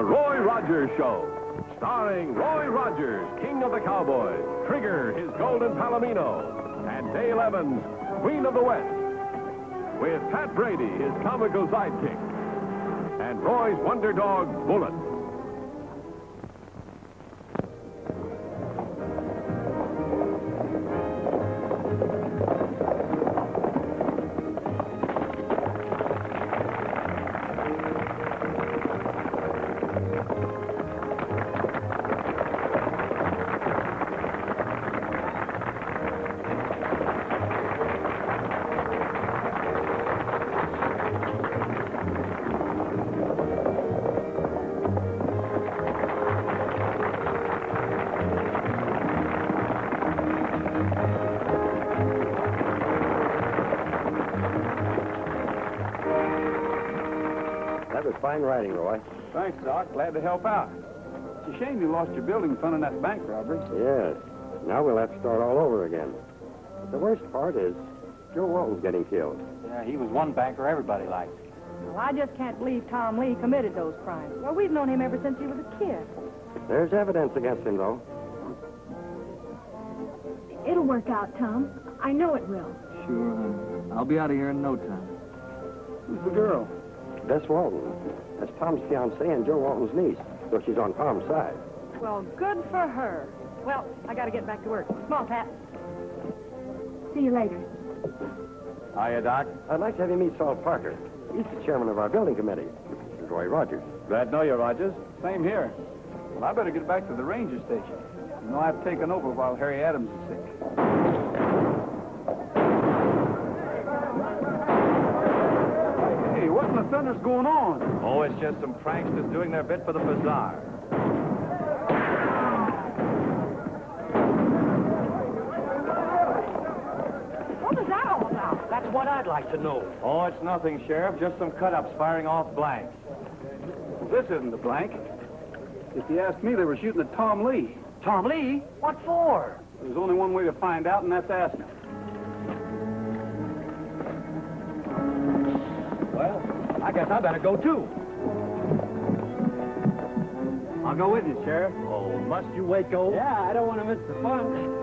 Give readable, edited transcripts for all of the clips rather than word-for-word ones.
The Roy Rogers Show, starring Roy Rogers, King of the Cowboys, Trigger, his golden Palomino, and Dale Evans, Queen of the West, with Pat Brady, his comical sidekick, and Roy's wonder dog, Bullet. That was fine riding, Roy. Thanks, Doc. Glad to help out. It's a shame you lost your building funding that bank robbery. Yes. Now we'll have to start all over again. But the worst part is Joe Walton's getting killed. Yeah, he was one banker everybody liked. Well, I just can't believe Tom Lee committed those crimes. Well, we've known him ever since he was a kid. There's evidence against him, though. It'll work out, Tom. I know it will. Sure, honey. I'll be out of here in no time. Who's the girl? Bess Walton. That's Tom's fiancée and Joe Walton's niece, so she's on Tom's side. Well, good for her. Well, I got to get back to work. Come on, Pat. See you later. Hiya, Doc. I'd like to have you meet Saul Parker. He's the chairman of our building committee. And Roy Rogers. Glad to know you, Rogers. Same here. Well, I better get back to the ranger station. You know, I've taken over while Harry Adams is sick. Hey, what in the thunder's going on? Oh, it's just some pranksters doing their bit for the bazaar. What was that all about? That's what I'd like to know. Oh, it's nothing, Sheriff. Just some cut-ups firing off blanks. Well, this isn't a blank. If you ask me, they were shooting at Tom Lee. Tom Lee? What for? There's only one way to find out, and that's asking. Well, I guess I better go, too. I'll go with you, Sheriff. Oh, must you Waco? Yeah, I don't want to miss the fun.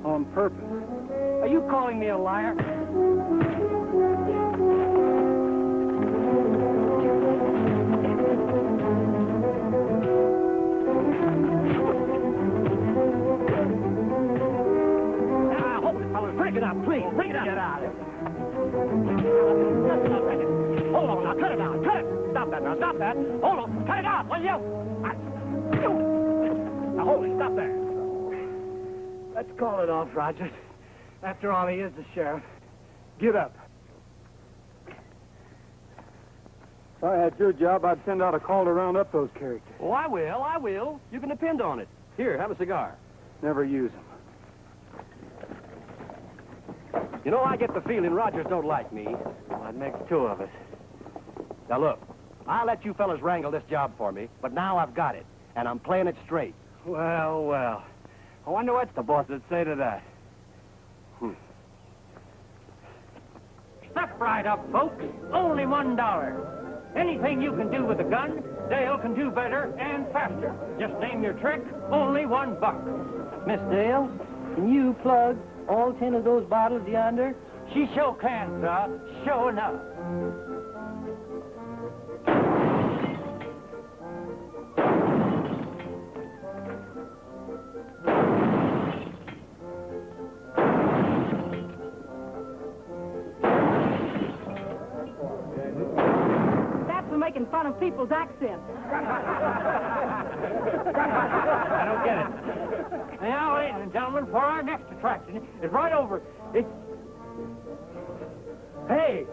On purpose. Are you calling me a liar? Hold it, fellas. Break it up, please. Break it up. Get out of here. Hold on now. Cut it out. Cut it. Stop that now. Stop that. Hold on. Cut it out, will you? Now, hold it. Stop there. Let's call it off, Rogers. After all, he is the sheriff. Get up. If I had your job, I'd send out a call to round up those characters. Oh, I will. I will. You can depend on it. Here, have a cigar. Never use them. You know, I get the feeling Rogers don't like me. Well, that makes two of us. Now, look, I'll let you fellas wrangle this job for me, but now I've got it, and I'm playing it straight. Well, well. I wonder what the boss would say to that. Step right up, folks. Only $1. Anything you can do with a gun, Dale can do better and faster. Just name your trick, only $1. Miss Dale, can you plug all 10 of those bottles yonder? She sure can, sir. Sure enough. people's accents. I don't get it. Now, ladies and gentlemen, for our next attraction is right over. Hey,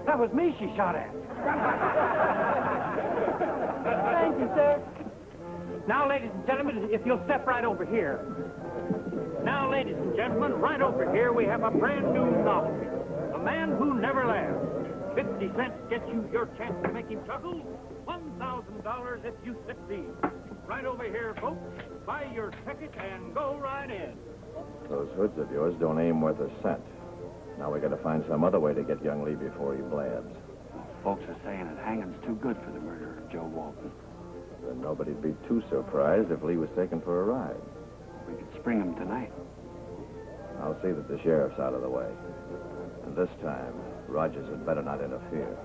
that was me she shot at. Thank you, sir. Now, ladies and gentlemen, if you'll step right over here. Now, ladies and gentlemen, right over here we have a brand new novelty. A man who never laughs. 50 cents gets you your chance to make him chuckle. $1,000 if you succeed. Right over here, folks. Buy your ticket and go right in. Those hoods of yours don't aim worth a cent. Now we got to find some other way to get young Lee before he blabs. Folks are saying that hanging's too good for the murder of Joe Walton. Then nobody'd be too surprised if Lee was taken for a ride. We could spring him tonight. I'll see that the sheriff's out of the way. And this time, Rogers had better not interfere.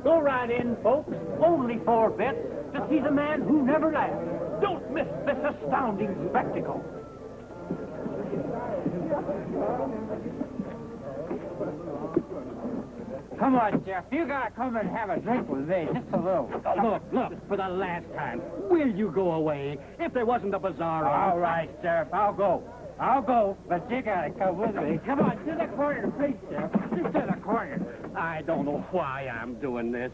Go right in, folks. Only 4 bets to see the man who never laughs. Don't miss this astounding spectacle. Come on, Jeff. You gotta come and have a drink with me. Just a little. Look, for the last time, will you go away? If there wasn't a bazaar on. All right, Sheriff. I'll go, but you gotta come with me. Come on, to the corner, please, Sheriff. Just to the corner. I don't know why I'm doing this.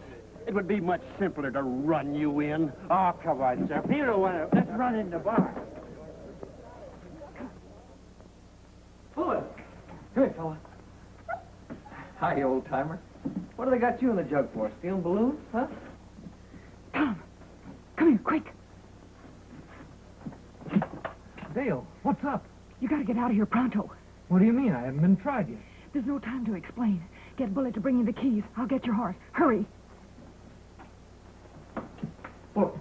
It would be much simpler to run you in. Oh, come on, Sheriff. You don't want to. Let's run in the bar. Bullet. Come here, fella. Hi, old-timer. What do they got you in the jug for? Stealing balloons, huh? Tom, come here, quick. Dale, what's up? You gotta get out of here pronto. What do you mean? I haven't been tried yet. There's no time to explain. Get Bullet to bring you the keys. I'll get your horse. Hurry. Look,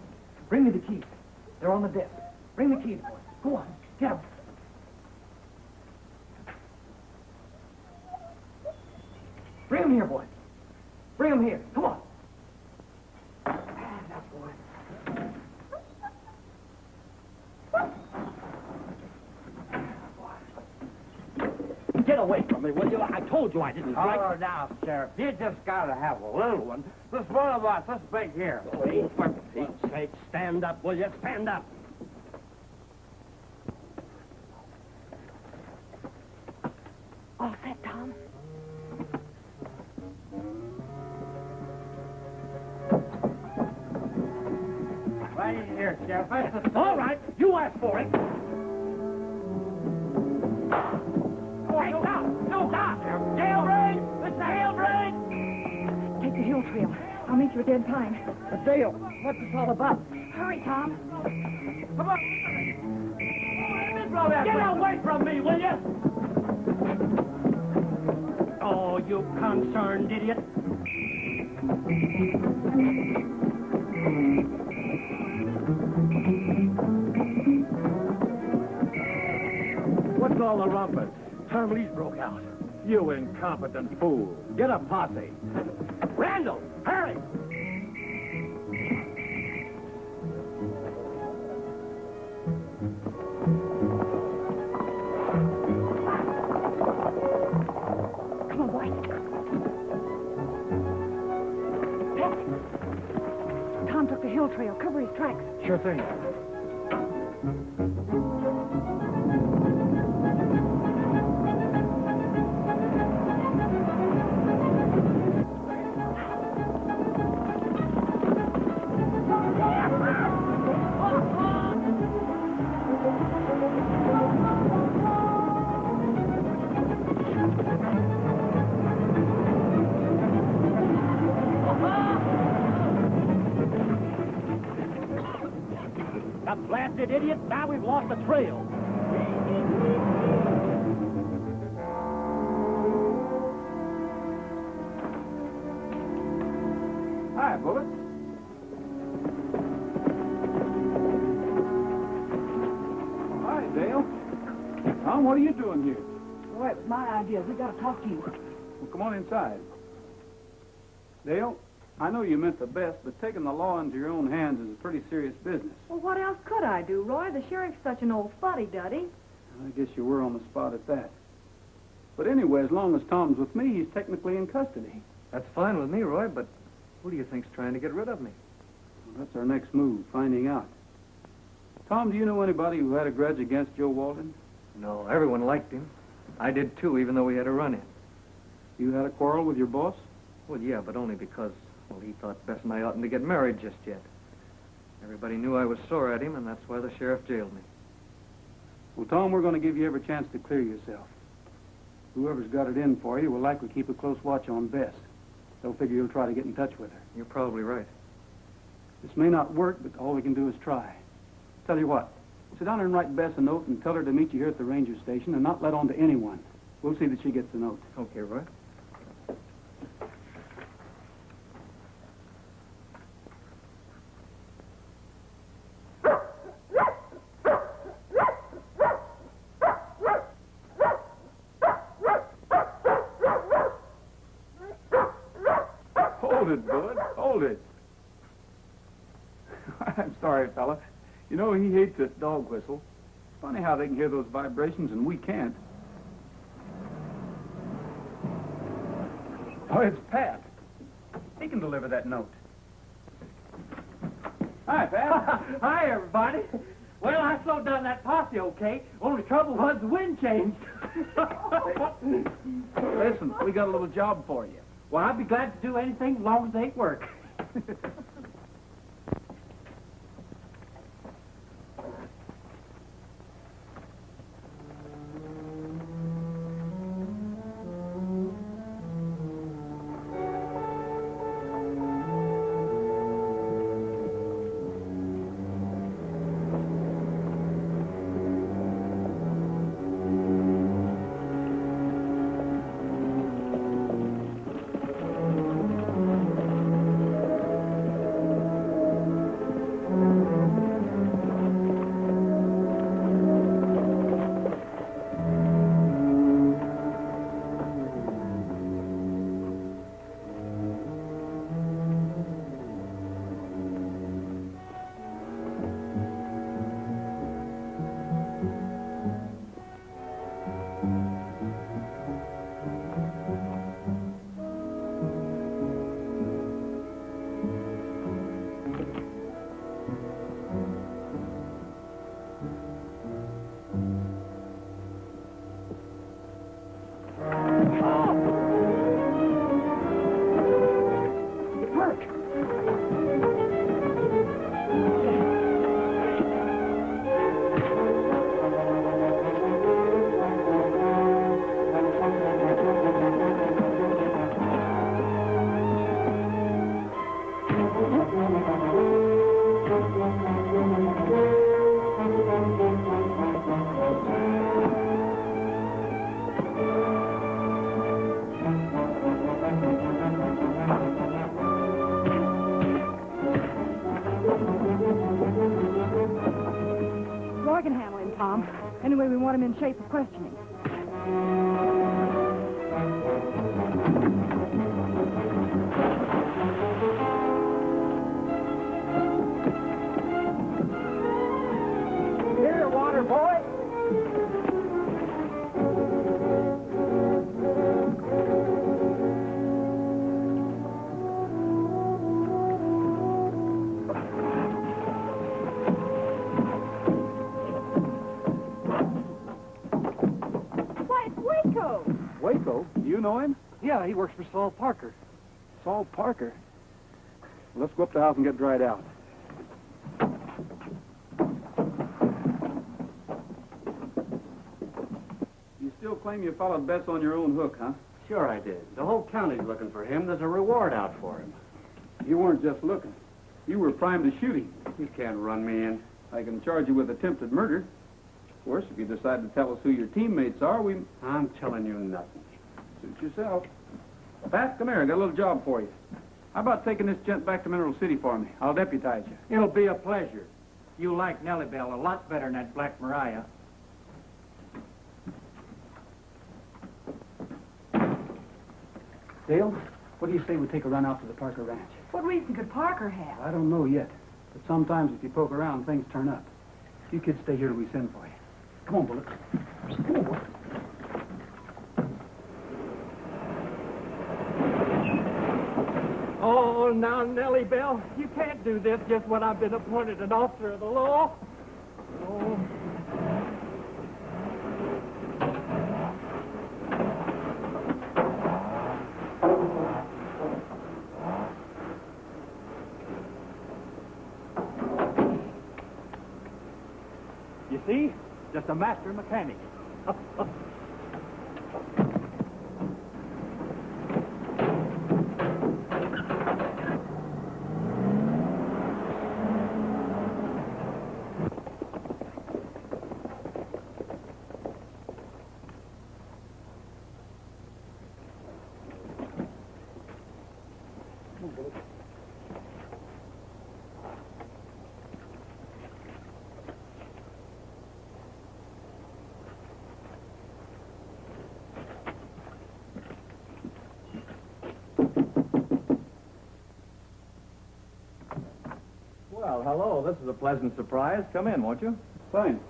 bring me the keys. They're on the desk. Bring the keys, boy. Go on, get them. Bring them here, boy. Bring them here. Come on. Now, boy. Get away from me, will you? I told you I didn't like... Oh, now, Sheriff, you just gotta have a little one. This one of us, this big here. Oh, for Pete's sake, stand up, will you? Stand up. All set, Tom. Right in here, Sheriff. All right, you asked for it. Hey, stop! No, stop! Jailbreak! It's a jailbreak! Take the hill trail. I'll meet you at Dead Pine. Dale, what's this all about? Hurry, Tom. Come on. Get away from me, will you? Oh, you concerned idiot. What's all the rumpus? Tom Lee's broke out. You incompetent fool. Get a posse. Randall, hurry! Come on, boy. Pat. Tom took the hill trail. Cover his tracks. Sure thing. That blasted idiot, now we've lost the trail. Hi, Bullet. Hi, Dale. Tom, what are you doing here? Well, it's my idea. We gotta talk to you. Well, come on inside. Dale, I know you meant the best, but taking the law into your own hands is a pretty serious business. Well, what else could I do, Roy? The sheriff's such an old fuddy-duddy. I guess you were on the spot at that. But anyway, as long as Tom's with me, he's technically in custody. That's fine with me, Roy, but who do you think's trying to get rid of me? Well, that's our next move, finding out. Tom, do you know anybody who had a grudge against Joe Walton? No, everyone liked him. I did too, even though we had a run-in. You had a quarrel with your boss? Well, yeah, but only because, well, he thought Bess and I oughtn't to get married just yet. Everybody knew I was sore at him, and that's why the sheriff jailed me. Well, Tom, we're going to give you every chance to clear yourself. Whoever's got it in for you will likely keep a close watch on Bess. They'll figure you'll try to get in touch with her. You're probably right. This may not work, but all we can do is try. Tell you what, sit down and write Bess a note and tell her to meet you here at the ranger station and not let on to anyone. We'll see that she gets the note. Okay, Roy. Hold it, Bud. Hold it. I'm sorry, fella. You know, he hates this dog whistle. Funny how they can hear those vibrations and we can't. Oh, it's Pat. He can deliver that note. Hi, Pat. Hi, everybody. Well, I slowed down that posse, okay? Only trouble was the wind changed. Listen, we got a little job for you. Well, I'd be glad to do anything as long as they work. Roy can handle him, Tom. Anyway, we want him in shape for questioning. Here, water boy. Waco? Do you know him? Yeah, he works for Saul Parker. Saul Parker? Well, let's go up to the house and get dried out. You still claim you followed Bess on your own hook, huh? Sure I did. The whole county's looking for him. There's a reward out for him. You weren't just looking. You were primed to shoot him. You can't run me in. I can charge you with attempted murder. Of course, if you decide to tell us who your teammates are, I'm telling you nothing. Suit yourself. Pat, come here. I got a little job for you. How about taking this gent back to Mineral City for me? I'll deputize you. It'll be a pleasure. You like Nellybelle a lot better than that Black Mariah. Dale, what do you say we take a run out to the Parker Ranch? What reason could Parker have? I don't know yet, but sometimes if you poke around, things turn up. You kids stay here till we send for you. Come on, Bullet. Come on, Bullet. now, Nellybelle. You can't do this just when I've been appointed an officer of the law. Oh. You see? Just a master mechanic. Well, hello. This is a pleasant surprise. Come in, won't you? Fine.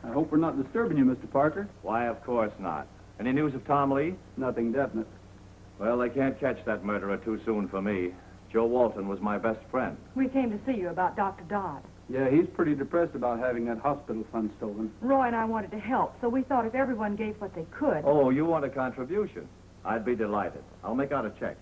I hope we're not disturbing you, Mr. Parker. Why, of course not. Any news of Tom Lee? Nothing definite. Well, they can't catch that murderer too soon for me. Joe Walton was my best friend. We came to see you about Dr. Dodd. Yeah, he's pretty depressed about having that hospital fund stolen. Roy and I wanted to help, so we thought if everyone gave what they could... Oh, you want a contribution? I'd be delighted. I'll make out a check.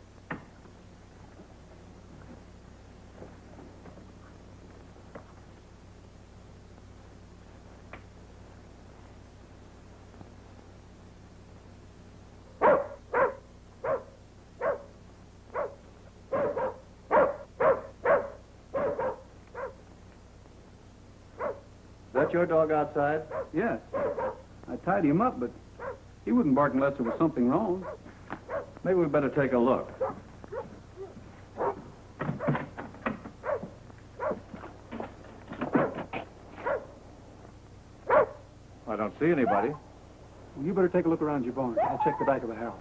Your dog outside? Yes. I tied him up, but he wouldn't bark unless there was something wrong. Maybe we better take a look. I don't see anybody. Well, you better take a look around your barn. I'll check the back of the house.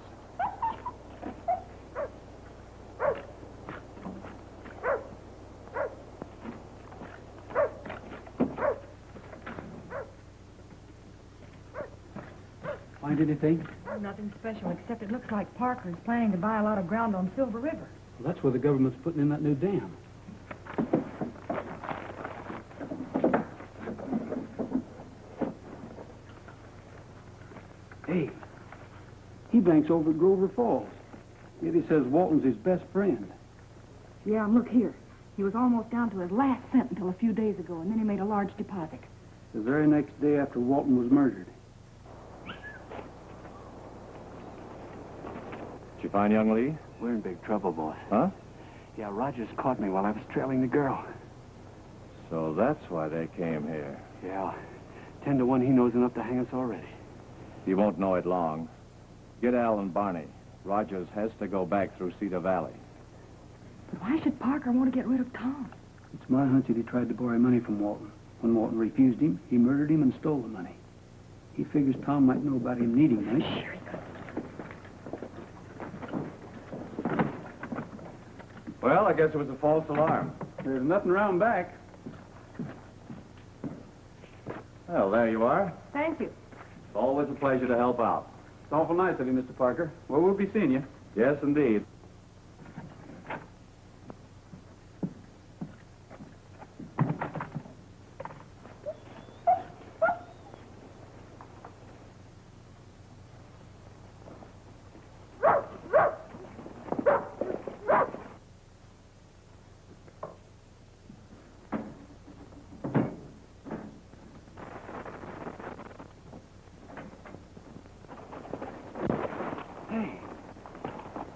Find anything? Nothing special, except it looks like Parker's planning to buy a lot of ground on Silver River. Well, that's where the government's putting in that new dam. Hey, he banks over at Grover Falls. Yet he says Walton's his best friend. Yeah, and look here. He was almost down to his last cent until a few days ago, and then he made a large deposit. The very next day after Walton was murdered. Did you find young Lee? We're in big trouble, boss. Huh? Yeah, Rogers caught me while I was trailing the girl. So that's why they came here. Yeah. 10 to 1, he knows enough to hang us already. He won't know it long. Get Al and Barney. Rogers has to go back through Cedar Valley. But why should Parker want to get rid of Tom? It's my hunch that he tried to borrow money from Walton. When Walton refused him, he murdered him and stole the money. He figures Tom might know about him needing money. Sure he could. Well, I guess it was a false alarm. There's nothing around back. Well, there you are. Thank you. It's always a pleasure to help out. It's awful nice of you, Mr. Parker. Well, we'll be seeing you. Yes, indeed.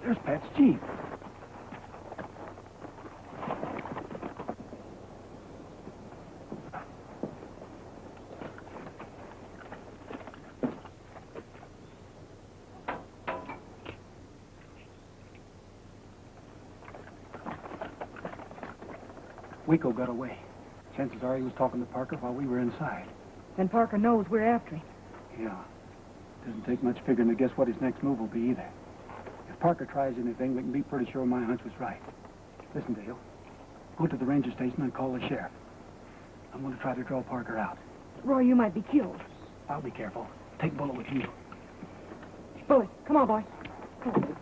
There's Pat's Jeep. Waco got away. Chances are he was talking to Parker while we were inside. And Parker knows we're after him. Yeah. Doesn't take much figuring to guess what his next move will be either. If Parker tries anything, we can be pretty sure my hunch was right. Listen, Dale. Go to the ranger station and call the sheriff. I'm going to try to draw Parker out. Roy, you might be killed. I'll be careful. Take Bullet with you. Bullet, come on, boy. Come on.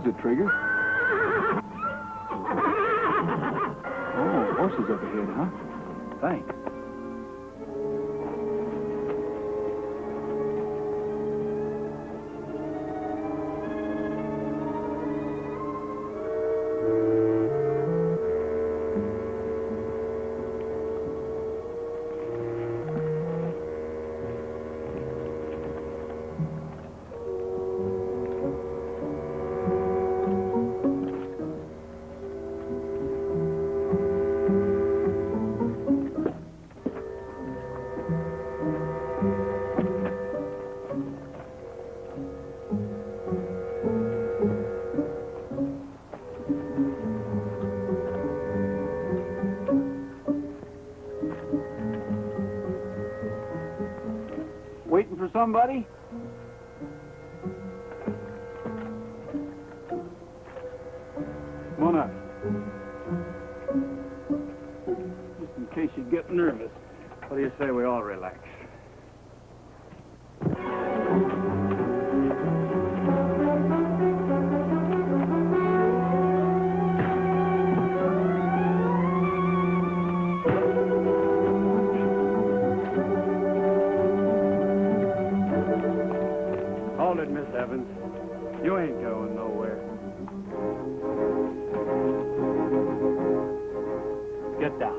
it, Trigger? Oh, horses up ahead, huh? Thanks. Waiting for somebody? Come on up. Just in case you get nervous. What do you say we all relax? Hold it, Miss Evans. You ain't going nowhere. Get down.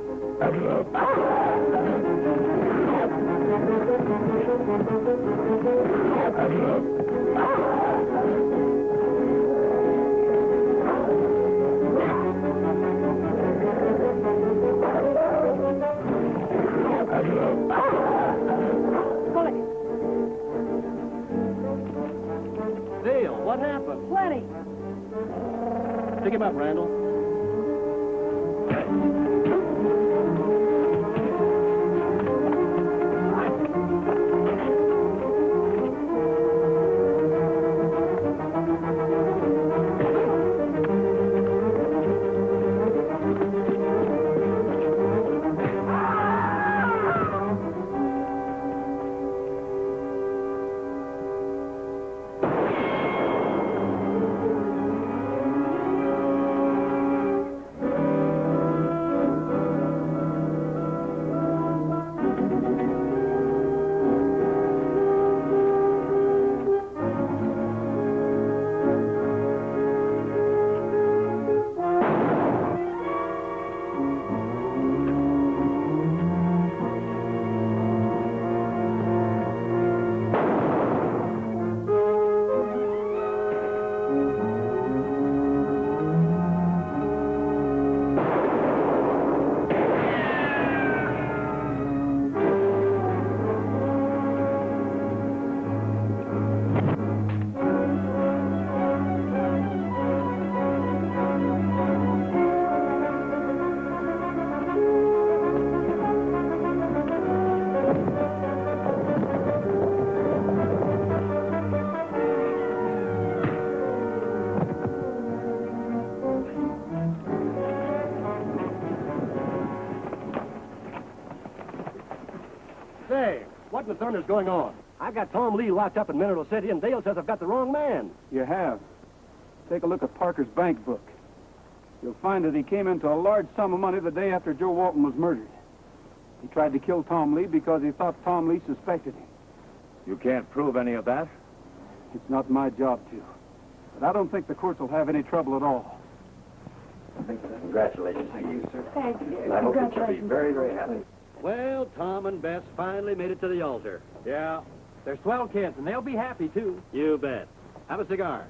Dale, what happened? Plenty. Pick him up, Randall. Say, what in the thunder's going on? I've got Tom Lee locked up in Mineral City, and Dale says I've got the wrong man. You have. Take a look at Parker's bank book. You'll find that he came into a large sum of money the day after Joe Walton was murdered. He tried to kill Tom Lee because he thought Tom Lee suspected him. You can't prove any of that? It's not my job to. But I don't think the courts will have any trouble at all. Congratulations to you, sir. Thank you. I hope that you'll be very, very happy. Well, Tom and Bess finally made it to the altar. Yeah. They're swell kids, and they'll be happy, too. You bet. Have a cigar.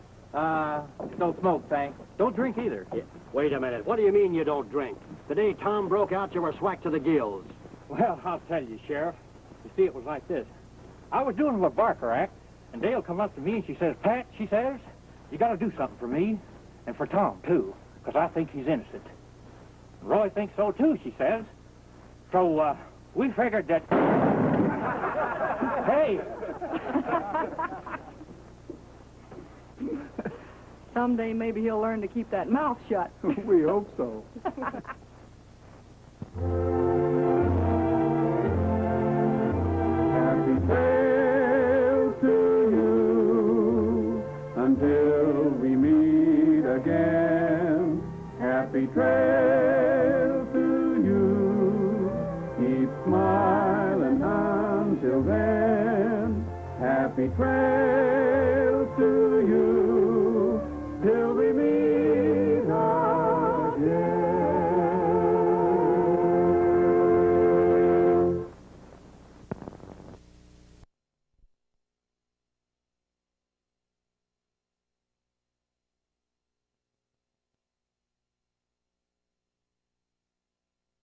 Don't smoke, thanks. Don't drink either. Yeah. Wait a minute. What do you mean you don't drink? The day Tom broke out, you were swacked to the gills. Well, I'll tell you, Sheriff. You see, it was like this. I was doing a Barker act, and Dale come up to me and she says, Pat, she says, you got to do something for me, and for Tom, too, because I think he's innocent. Roy thinks so, too, she says. So, we figured that... Hey! Someday maybe he'll learn to keep that mouth shut. We hope so. Happy tale to you until we meet Happy trail to you. Keep smiling until then. Happy trail.